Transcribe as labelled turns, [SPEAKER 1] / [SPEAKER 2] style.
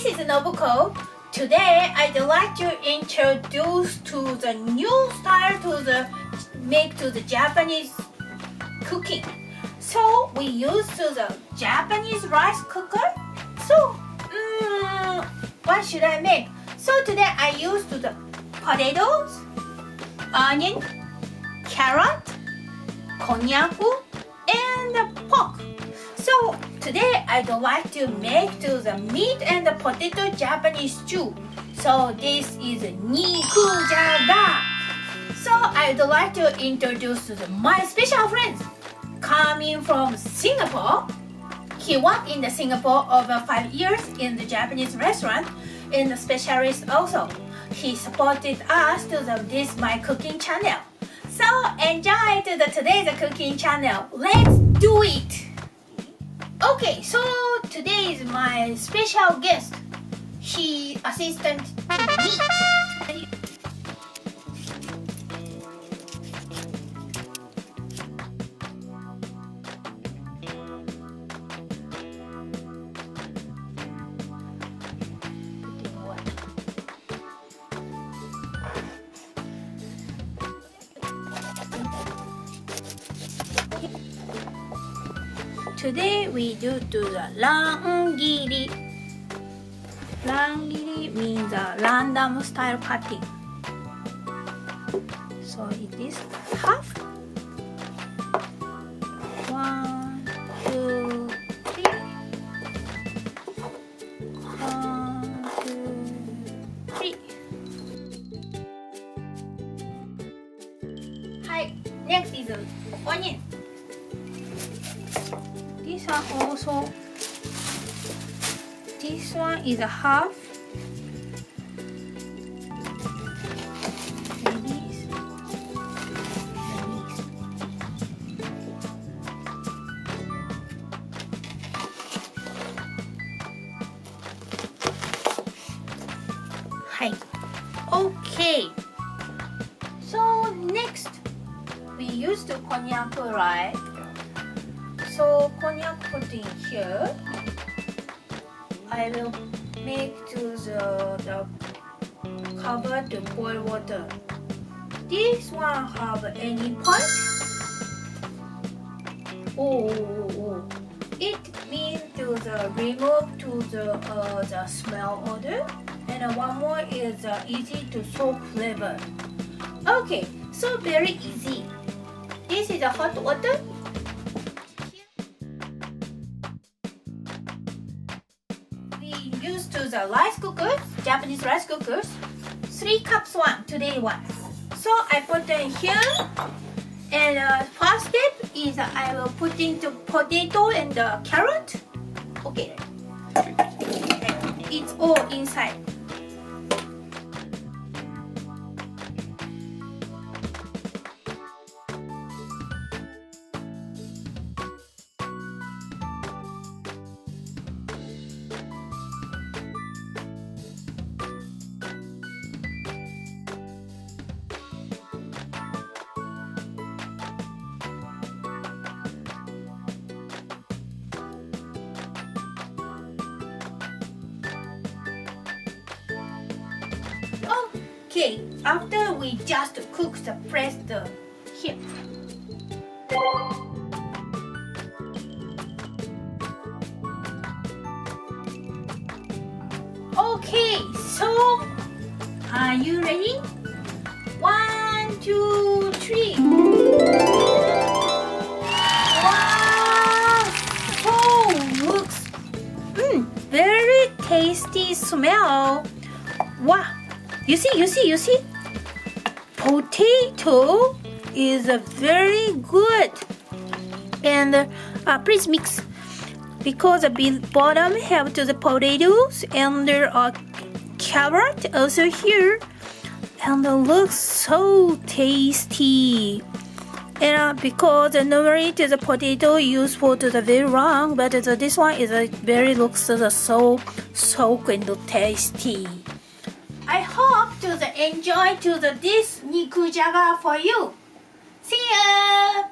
[SPEAKER 1] This is Nobuko. Today I'd like to introduce to the new style to the Japanese cooking. So we use the Japanese rice cooker. So what should I make? So today I use the potatoes, onion, carrot, konnyaku, and pork. So today I'd like to make the meat and the potato Japanese stew. So this is Nikujaga. So I'd like to introduce my special friends coming from Singapore. He worked in Singapore over 5 years in the Japanese restaurant and the specialist also. He supported us to this my cooking channel. So enjoy today's cooking channel. Let's do it. Okay, so today is my special guest. He assistant to me. Today we do the rangiri. Rangiri means a random style cutting. So it is half. 1, 2, 3. 1, 2, 3. Hi. Next is onion. These are also, this one is a half. Hi. Okay. So next, we use the konnyaku, right? So konnyaku put in here. I will make the cover to boil water. This one have any point? Oh, it means to remove the smell odor, and one more is easy to soak flavor. Okay, so very easy. This is a hot water. Used to the rice cookers, Japanese rice cookers, 3 cups one, today one. So I put in here, and first step is I will put into potato and the carrot. Okay, it's all inside. Okay, after we just cook press the here. Okay, so are you ready? 1, 2, 3. Wow, so looks very tasty smell. Wow. You see, potato is very good, and please mix, because the bottom have the potatoes and there are carrot also here, and it looks so tasty. And because normally the potato used for the very long, but this one is very looks so and tasty. I hope to enjoy this Nikujaga for you. See ya!